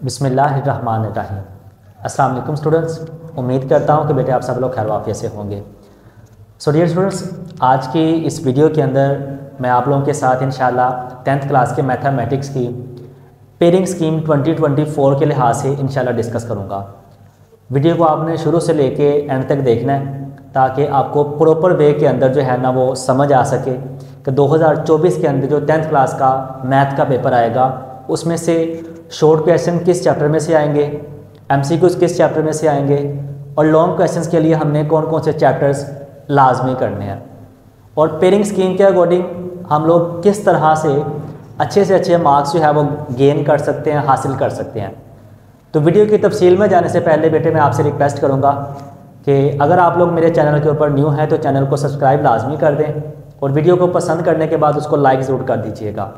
बिस्मिल्लाहिर्रहमानिर्रहीम। अस्सलाम वालेकुम स्टूडेंट्स, उम्मीद करता हूँ कि बेटे आप सब लोग खैर वाफियत से होंगे। सो डियर स्टूडेंट्स, आज की इस वीडियो के अंदर मैं आप लोगों के साथ इंशाल्लाह 10th क्लास के मैथमेटिक्स की पेयरिंग स्कीम 2024 के लिहाज से इंशाल्लाह डिस्कस करूँगा। वीडियो को आपने शुरू से लेके एंड तक देखना है ताकि आपको प्रॉपर वे के अंदर जो है ना वो समझ आ सके कि 2024 के अंदर जो 10th क्लास का मैथ का पेपर आएगा उसमें से शॉर्ट क्वेश्चन किस चैप्टर में से आएंगे, एमसीक्यूज किस चैप्टर में से आएंगे और लॉन्ग क्वेश्चंस के लिए हमने कौन कौन से चैप्टर्स लाजमी करने हैं और पेयरिंग स्कीम के अकॉर्डिंग हम लोग किस तरह से अच्छे मार्क्स जो है वो गेन कर सकते हैं, हासिल कर सकते हैं। तो वीडियो की तफसील में जाने से पहले बेटे मैं आपसे रिक्वेस्ट करूँगा कि अगर आप लोग मेरे चैनल के ऊपर न्यू हैं तो चैनल को सब्सक्राइब लाजमी कर दें और वीडियो को पसंद करने के बाद उसको लाइक ज़रूर कर दीजिएगा।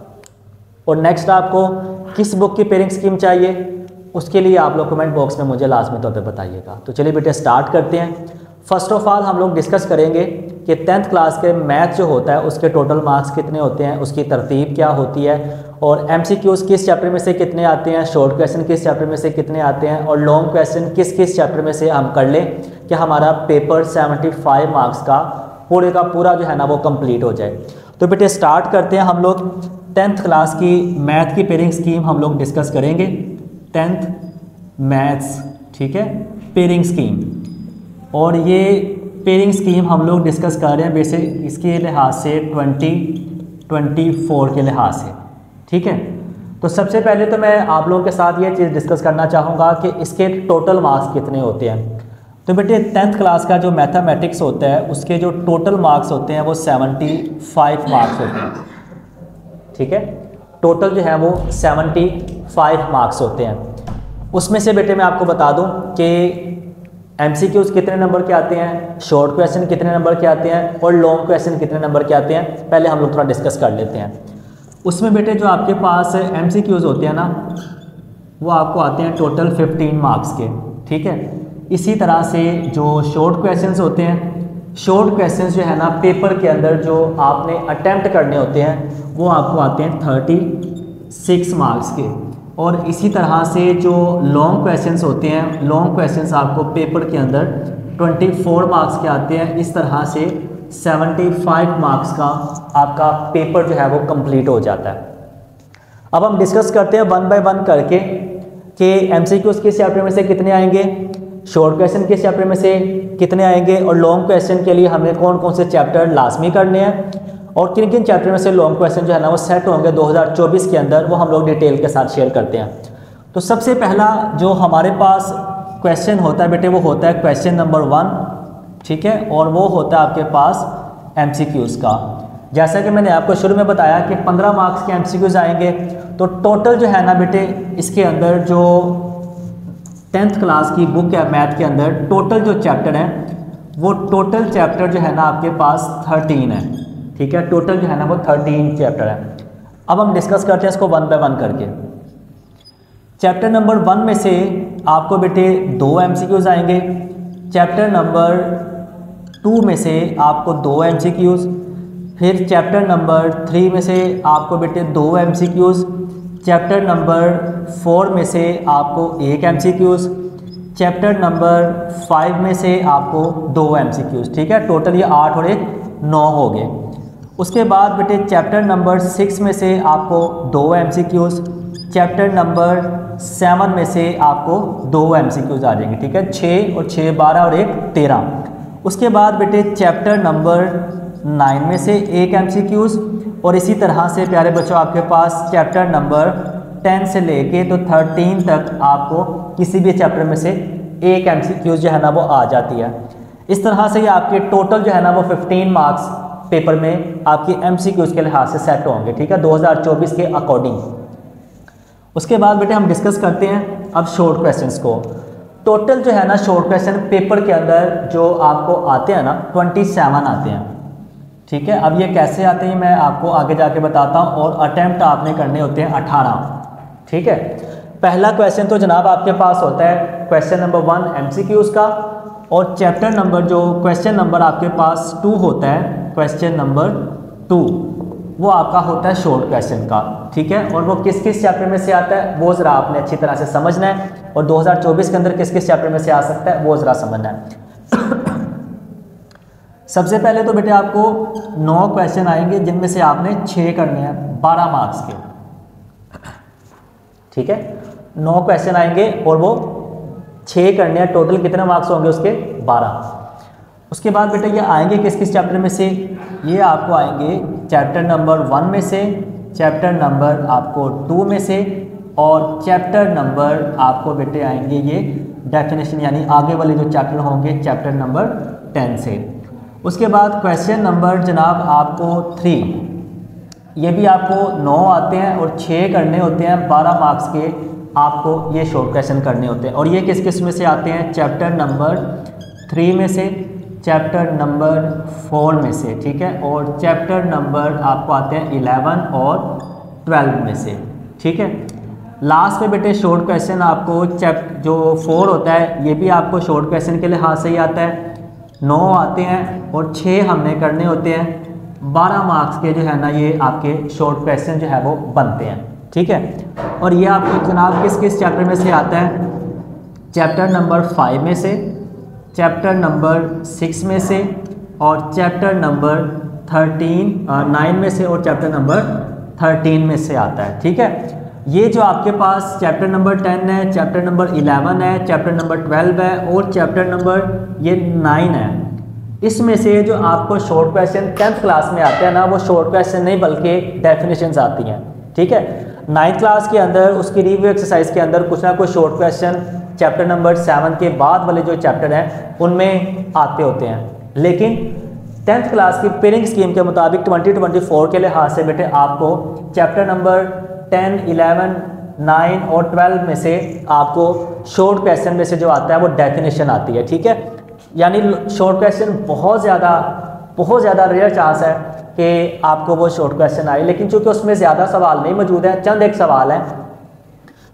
और नेक्स्ट आपको किस बुक की पेयरिंग स्कीम चाहिए उसके लिए आप लोग कमेंट बॉक्स में मुझे लाजमी तौर पे बताइएगा। तो चलिए बेटे स्टार्ट करते हैं। फर्स्ट ऑफ ऑल हम लोग डिस्कस करेंगे कि 10th क्लास के मैथ जो होता है उसके टोटल मार्क्स कितने होते हैं, उसकी तरतीब क्या होती है और एमसीक्यूज़ किस चैप्टर में से कितने आते हैं, शॉर्ट क्वेश्चन किस चैप्टर में से कितने आते हैं और लॉन्ग क्वेश्चन किस किस चैप्टर में से हम कर लें कि हमारा पेपर 75 मार्क्स का पूरा जो है ना वो कंप्लीट हो जाए। तो बेटे स्टार्ट करते हैं। हम लोग 10th क्लास की मैथ की पेयरिंग स्कीम हम लोग डिस्कस करेंगे। 10th मैथ्स, ठीक है, पेयरिंग स्कीम। और ये पेयरिंग स्कीम हम लोग डिस्कस कर रहे हैं वैसे इसके लिहाज से 2024 के लिहाज से, ठीक है। तो सबसे पहले तो मैं आप लोगों के साथ ये चीज़ डिस्कस करना चाहूँगा कि इसके टोटल मार्क्स कितने होते हैं। तो बेटे 10th क्लास का जो मैथमेटिक्स होता है उसके जो टोटल मार्क्स होते हैं वो 75 मार्क्स होते हैं, ठीक है। टोटल जो है वो 75 मार्क्स होते हैं। उसमें से बेटे मैं आपको बता दूं कि एमसीक्यूज़ कितने नंबर के आते हैं, शॉर्ट क्वेश्चन कितने नंबर के आते हैं और लॉन्ग क्वेश्चन कितने नंबर के आते हैं, पहले हम लोग थोड़ा डिस्कस कर लेते हैं। उसमें बेटे जो आपके पास एमसीक्यूज़ होते हैं ना वो आपको आते हैं टोटल 15 मार्क्स के, ठीक है। इसी तरह से जो शॉर्ट क्वेश्चंस होते हैं, शॉर्ट क्वेश्चंस जो है ना पेपर के अंदर जो आपने अटेम्प्ट करने होते हैं वो आपको आते हैं 36 मार्क्स के। और इसी तरह से जो लॉन्ग क्वेश्चंस होते हैं, लॉन्ग क्वेश्चंस आपको पेपर के अंदर 24 मार्क्स के आते हैं। इस तरह से 75 मार्क्स का आपका पेपर जो है वो कंप्लीट हो जाता है। अब हम डिस्कस करते हैं 1 बाय 1 करके कि एमसीक्यूज़ किस चैप्टर में से कितने आएंगे, शॉर्ट क्वेश्चन किस चैप्टर में से कितने आएंगे और लॉन्ग क्वेश्चन के लिए हमें कौन कौन से चैप्टर लाजमी करने हैं और किन किन चैप्टर में से लॉन्ग क्वेश्चन जो है ना वो सेट होंगे 2024 के अंदर, वो हम लोग डिटेल के साथ शेयर करते हैं। तो सबसे पहला जो हमारे पास क्वेश्चन होता है बेटे वो होता है क्वेश्चन नंबर 1, ठीक है, और वो होता है आपके पास एमसीक्यूज़ का। जैसा कि मैंने आपको शुरू में बताया कि 15 मार्क्स के एमसीक्यूज़ आएंगे। तो टोटल जो है ना बेटे इसके अंदर जो 10th क्लास की बुक है मैथ के अंदर टोटल जो चैप्टर हैं वो टोटल चैप्टर जो है ना आपके पास 13 है, ठीक है। टोटल जो है ना वो 13 चैप्टर है। अब हम डिस्कस करते हैं इसको 1 बाय 1 करके। चैप्टर नंबर 1 में से आपको बेटे 2 एमसीक्यूज़ आएंगे। चैप्टर नंबर 2 में से आपको 2 एमसीक्यूज़। फिर चैप्टर नंबर 3 में से आपको बेटे 2 एमसीक्यूज़। चैप्टर नंबर 4 में से आपको 1 एमसीक्यूज़। चैप्टर नंबर 5 में से आपको 2 एमसीक्यूज़, ठीक है। टोटल ये 8 और 1 9 हो गए। उसके बाद बेटे चैप्टर नंबर 6 में से आपको 2 एमसीक्यूज़। चैप्टर नंबर 7 में से आपको 2 एमसीक्यूज़ आ जाएंगे, ठीक है। 6 और 6 12 और 1 13। उसके बाद बेटे चैप्टर नंबर 9 में से 1 एमसीक्यूज़ और इसी तरह से प्यारे बच्चों आपके पास चैप्टर नंबर 10 से लेके तो 13 तक आपको किसी भी चैप्टर में से 1 एमसीक्यूज़ जो है ना वो आ जाती है। इस तरह से ये आपके टोटल जो है ना वो 15 मार्क्स पेपर में आपकी एमसीक्यूज़ के लिहाज से सेट होंगे, ठीक है, 2024 के अकॉर्डिंग। उसके बाद बेटे हम डिस्कस करते हैं अब शॉर्ट क्वेश्चंस को। टोटल जो है ना शॉर्ट क्वेश्चन पेपर के अंदर जो आपको आते हैं ना 27 आते हैं, ठीक है। अब ये कैसे आते हैं मैं आपको आगे जाके बताता हूँ और अटेम्प्ट आपने करने होते हैं 18, ठीक है। पहला क्वेश्चन तो जनाब आपके पास होता है क्वेश्चन नंबर 1 एमसीक्यूज़ का और चैप्टर नंबर जो क्वेश्चन नंबर आपके पास 2 होता है क्वेश्चन नंबर 2, वो आपका होता है शॉर्ट क्वेश्चन का, ठीक है। और वो किस किस चैप्टर में से आता है वो ज़रा आपने अच्छी तरह से समझना है, और 2024 के अंदर किस किस चैप्टर में से आ सकता है वो ज़रा समझना है। सबसे पहले तो बेटे आपको 9 क्वेश्चन आएंगे जिनमें से आपने 6 करने हैं 12 मार्क्स के, ठीक है। 9 क्वेश्चन आएंगे और वो 6 करने हैं। टोटल कितने मार्क्स होंगे उसके? 12। उसके बाद बेटे ये आएंगे किस किस चैप्टर में से? ये आपको आएंगे चैप्टर नंबर 1 में से, चैप्टर नंबर आपको 2 में से, और चैप्टर नंबर आपको बेटे आएंगे ये डेफिनेशन यानी आगे वाले जो चैप्टर होंगे चैप्टर नंबर 10 से। उसके बाद क्वेश्चन नंबर जनाब आपको 3, ये भी आपको 9 आते हैं और 6 करने होते हैं 12 मार्क्स के, आपको ये शॉर्ट क्वेश्चन करने होते हैं। और ये किस किस में से आते हैं? चैप्टर नंबर 3 में से, चैप्टर नंबर 4 में से, ठीक है, और चैप्टर नंबर आपको आते हैं 11 और 12 में से, ठीक है। लास्ट में बेटे शॉर्ट क्वेश्चन आपको जो 4 होता है ये भी आपको शॉर्ट क्वेश्चन के लिहाज से ही आता है। 9 आते हैं और 6 हमने करने होते हैं, 12 मार्क्स के जो है ना ये आपके शॉर्ट क्वेश्चन जो है वो बनते हैं, ठीक है। और ये आपको जनाब किस किस चैप्टर में से आता है? चैप्टर नंबर 5 में से, चैप्टर नंबर 6 में से, और चैप्टर नंबर 9 में से, और चैप्टर नंबर 13 में से आता है, ठीक है। ये जो आपके पास चैप्टर नंबर 10 है, चैप्टर नंबर 11 है, चैप्टर नंबर 12 है, और चैप्टर नंबर ये 9 है, इसमें से जो आपको शॉर्ट क्वेश्चन 10th क्लास में आते हैं ना वो शॉर्ट क्वेश्चन नहीं बल्कि डेफिनेशंस आती हैं, ठीक है। 9th क्लास के अंदर उसकी रिव्यू एक्सरसाइज के अंदर कुछ ना कुछ शॉर्ट क्वेश्चन चैप्टर नंबर 7 के बाद वाले जो चैप्टर हैं उनमें आते होते हैं, लेकिन 10th क्लास की पेयरिंग स्कीम के मुताबिक 2024 के लिहाज से बेटे आपको चैप्टर नंबर 10, 11, 9 और 12 में से आपको शॉर्ट क्वेश्चन में से जो आता है वो डेफिनेशन आती है, ठीक है। यानी शॉर्ट क्वेश्चन बहुत ज़्यादा रेयर चांस है कि आपको वो शॉर्ट क्वेश्चन आए, लेकिन चूंकि उसमें ज़्यादा सवाल नहीं मौजूद है, चंद एक सवाल है।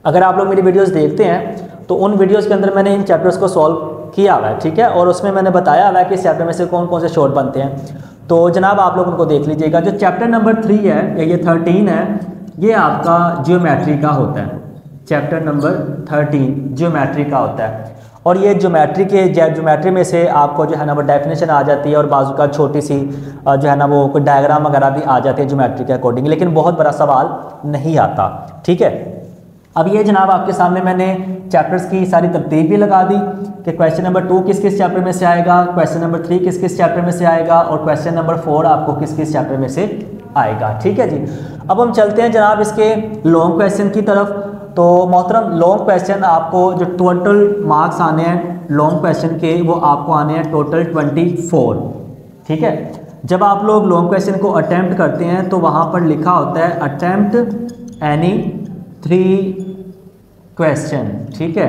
अगर आप लोग मेरी वीडियोस देखते हैं तो उन वीडियोस के अंदर मैंने इन चैप्टर्स को सॉल्व किया हुआ है, ठीक है, और उसमें मैंने बताया हुआ है कि इस चैप्टर में से कौन कौन से शॉर्ट बनते हैं। तो जनाब आप लोग उनको देख लीजिएगा। जो चैप्टर नंबर 3 है या ये 13 है, ये आपका ज्योमेट्री का होता है। चैप्टर नंबर 13 ज्योमेट्री का होता है, और ये ज्योमेट्री में से आपको जो है ना वो डेफिनेशन आ जाती है, और बाजू का छोटी सी जो है ना वो कोई डायग्राम वगैरह भी आ जाती है ज्योमेट्री के अकॉर्डिंग, लेकिन बहुत बड़ा सवाल नहीं आता, ठीक है। अब ये जनाब आपके सामने मैंने चैप्टर्स की सारी तरतीब भी लगा दी कि क्वेश्चन नंबर 2 किस किस चैप्टर में से आएगा, क्वेश्चन नंबर 3 किस किस चैप्टर में से आएगा, और क्वेश्चन नंबर 4 आपको किस किस चैप्टर में से आएगा, ठीक है जी। अब हम चलते हैं जनाब इसके लॉन्ग क्वेश्चन की तरफ। तो मोहतरम लॉन्ग क्वेश्चन आपको जो टोटल मार्क्स आने हैं लॉन्ग क्वेश्चन के वो आपको आने हैं टोटल 24, ठीक है। जब आप लोग लॉन्ग क्वेश्चन को अटैम्प्ट करते हैं तो वहाँ पर लिखा होता है अटैम्प्ट एनी 3 क्वेश्चन, ठीक है।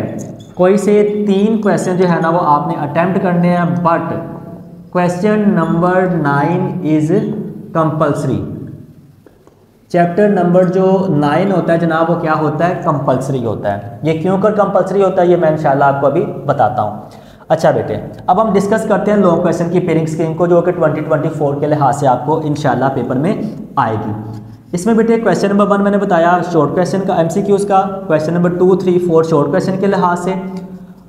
कोई से 3 क्वेश्चन जो है ना वो आपने अटैम्प्ट करने हैं, but question number 9 is compulsory. Chapter number जो 9 होता है जनाब वो क्या होता है? कंपल्सरी होता है। ये क्यों कर कंपल्सरी होता है ये मैं इंशाल्लाह आपको अभी बताता हूँ। अच्छा बेटे, अब हम डिस्कस करते हैं लॉन्ग क्वेश्चन की पेयरिंग स्कीम को, जो कि 2024 के लिहाज से आपको इंशाल्लाह पेपर में आएगी। इसमें बेटे क्वेश्चन नंबर 1 मैंने बताया शॉर्ट क्वेश्चन का, MCQs का, क्वेश्चन नंबर 2, 3, 4 शॉर्ट क्वेश्चन के लिहाज से,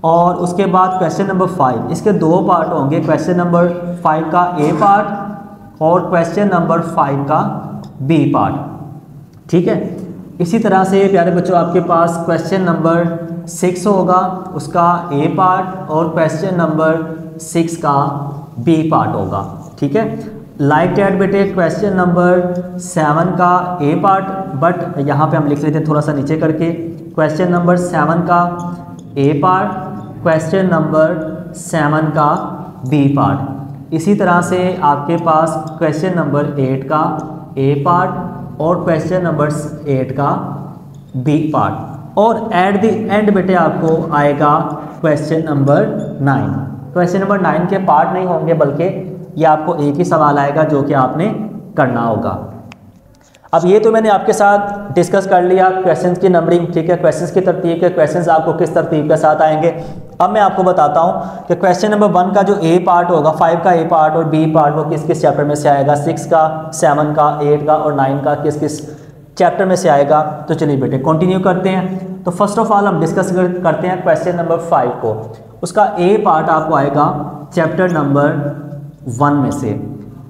और उसके बाद क्वेश्चन नंबर 5 इसके 2 पार्ट होंगे, क्वेश्चन नंबर 5 का A पार्ट और क्वेश्चन नंबर 5 का B पार्ट, ठीक है। इसी तरह से प्यारे बच्चों आपके पास क्वेश्चन नंबर 6 होगा, उसका A पार्ट, और क्वेश्चन नंबर 6 का B पार्ट होगा, ठीक है। लाइक डैट बेटे क्वेश्चन नंबर 7 का A पार्ट, बट यहाँ पे हम लिख लेते हैं थोड़ा सा नीचे करके, क्वेश्चन नंबर 7 का A पार्ट, क्वेश्चन नंबर 7 का B पार्ट। इसी तरह से आपके पास क्वेश्चन नंबर 8 का A पार्ट और क्वेश्चन नंबर 8 का B पार्ट, और एट द एंड बेटे आपको आएगा क्वेश्चन नंबर 9। क्वेश्चन नंबर 9 के पार्ट नहीं होंगे, बल्कि ये आपको एक ही सवाल आएगा जो कि आपने करना होगा। अब ये तो मैंने आपके साथ डिस्कस कर लिया क्वेश्चंस की नंबरिंग, ठीक है, क्वेश्चंस की तरतीब के, क्वेश्चंस आपको किस तरतीब के साथ आएंगे। अब मैं आपको बताता हूँ कि क्वेश्चन नंबर 1 का जो ए पार्ट होगा, 5 का ए पार्ट और बी पार्ट वो किस किस चैप्टर में से आएगा, 6 का, 7 का, 8 का और 9 का किस किस चैप्टर में से आएगा। तो चलिए बेटे कंटिन्यू करते हैं। तो फर्स्ट ऑफ ऑल हम डिस्कस करते हैं क्वेश्चन नंबर 5 को। उसका ए पार्ट आपको आएगा चैप्टर नंबर 1 में से,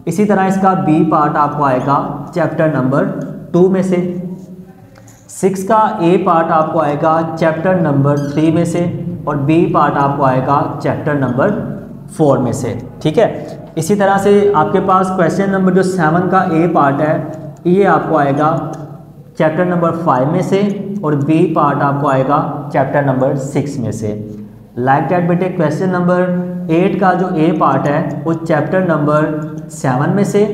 इसी तरह इसका बी पार्ट आपको आएगा चैप्टर नंबर 2 में से, 6 का ए पार्ट आपको आएगा चैप्टर नंबर 3 में से और बी पार्ट आपको आएगा चैप्टर नंबर 4 में से। ठीक है, इसी तरह से आपके पास क्वेश्चन नंबर जो 7 का ए पार्ट है ये आपको आएगा चैप्टर नंबर 5 में से और बी पार्ट आपको आएगा चैप्टर नंबर 6 में से। लाइक दैट बेटे क्वेश्चन नंबर 8 का जो ए पार्ट है वो चैप्टर नंबर 7 में से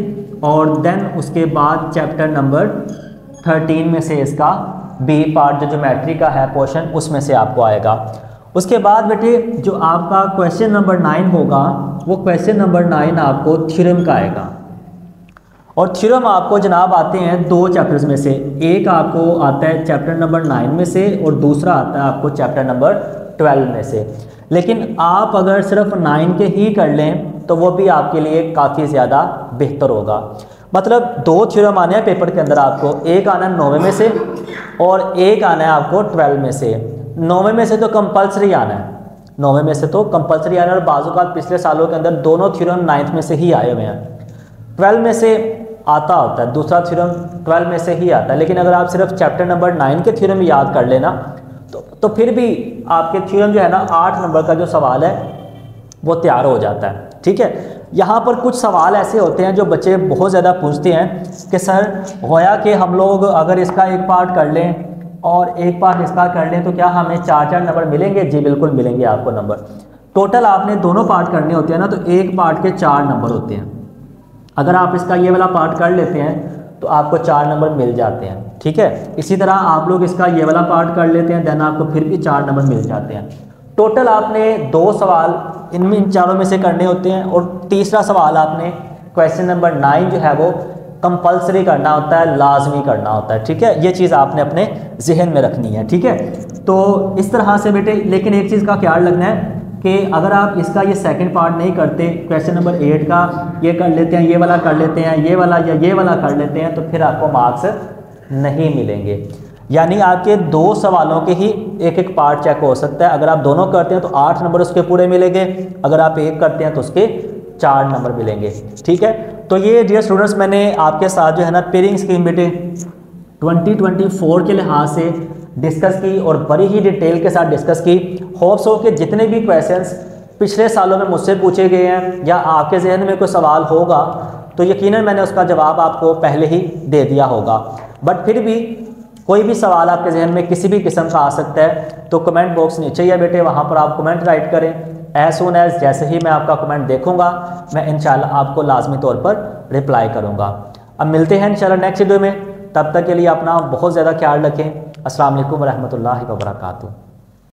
और देन उसके बाद चैप्टर नंबर 13 में से इसका बी पार्ट जो ज्योमेट्री का है पोर्शन उसमें से आपको आएगा। उसके बाद बेटे जो आपका क्वेश्चन नंबर 9 होगा वो क्वेश्चन नंबर 9 आपको थ्योरम का आएगा और थ्योरम आपको जनाब आते हैं 2 चैप्टर्स में से, एक आपको आता है चैप्टर नंबर 9 में से और दूसरा आता है आपको चैप्टर नंबर 12 में से। लेकिन आप अगर सिर्फ 9 के ही कर लें तो वो भी आपके लिए काफ़ी ज़्यादा बेहतर होगा। मतलब 2 थ्योरम आने हैं पेपर के अंदर, आपको एक आना है 9वें में से और एक आना है आपको 12 में से। 9वें में से तो कंपलसरी आना है, 9वें में से तो कंपलसरी आना है और बाजू का पिछले सालों के अंदर दोनों थ्योरम 9th में से ही आए हुए हैं। 12 में से आता होता है, दूसरा थ्योरम 12 में से ही आता है। लेकिन अगर आप सिर्फ चैप्टर नंबर 9 के थ्योरम याद कर लेना तो फिर भी आपके थ्योरम जो है ना 8 नंबर का जो सवाल है वो तैयार हो जाता है। ठीक है, यहाँ पर कुछ सवाल ऐसे होते हैं जो बच्चे बहुत ज़्यादा पूछते हैं कि सर होया कि हम लोग अगर इसका एक पार्ट कर लें और एक पार्ट इसका कर लें तो क्या हमें 4-4 नंबर मिलेंगे? जी बिल्कुल मिलेंगे आपको नंबर। टोटल आपने दोनों पार्ट करने होते हैं ना, तो एक पार्ट के 4 नंबर होते हैं। अगर आप इसका ये वाला पार्ट कर लेते हैं तो आपको 4 नंबर मिल जाते हैं। ठीक है, इसी तरह आप लोग इसका ये वाला पार्ट कर लेते हैं देन आपको फिर भी 4 नंबर मिल जाते हैं। टोटल आपने 2 सवाल इनमें इन चारों में से करने होते हैं और तीसरा सवाल आपने क्वेश्चन नंबर 9 जो है वो कंपलसरी करना होता है, लाजमी करना होता है। ठीक है, ये चीज़ आपने अपने जहन में रखनी है। ठीक है, तो इस तरह से बेटे, लेकिन एक चीज़ का ख्याल रखना है कि अगर आप इसका ये सेकंड पार्ट नहीं करते, क्वेश्चन नंबर 8 का ये कर लेते हैं, ये वाला कर लेते हैं, ये वाला या ये वाला कर लेते हैं, तो फिर आपको मार्क्स नहीं मिलेंगे। यानी आपके 2 सवालों के ही एक एक पार्ट चेक हो सकता है। अगर आप दोनों करते हैं तो 8 नंबर उसके पूरे मिलेंगे, अगर आप एक करते हैं तो उसके 4 नंबर मिलेंगे। ठीक है, तो ये डियर स्टूडेंट्स मैंने आपके साथ जो है ना पेयरिंग स्कीम बेटे 2024 के लिहाज से डिस्कस की और बड़ी ही डिटेल के साथ डिस्कस की। होप्स हो कि जितने भी क्वेश्चंस पिछले सालों में मुझसे पूछे गए हैं या आपके जहन में कोई सवाल होगा तो यकीनन मैंने उसका जवाब आपको पहले ही दे दिया होगा। बट फिर भी कोई भी सवाल आपके जहन में किसी भी किस्म का आ सकता है तो कमेंट बॉक्स नीचे ही है बेटे, वहाँ पर आप कमेंट राइट करें। एज सून एज जैसे ही मैं आपका कमेंट देखूंगा मैं इंशाल्लाह आपको लाजमी तौर पर रिप्लाई करूंगा। अब मिलते हैं इंशाल्लाह नेक्स्ट वीडियो में, तब तक के लिए अपना बहुत ज़्यादा ख्याल रखें। अस्सलाम वालेकुम रहमतुल्लाहि व बरकातुहू।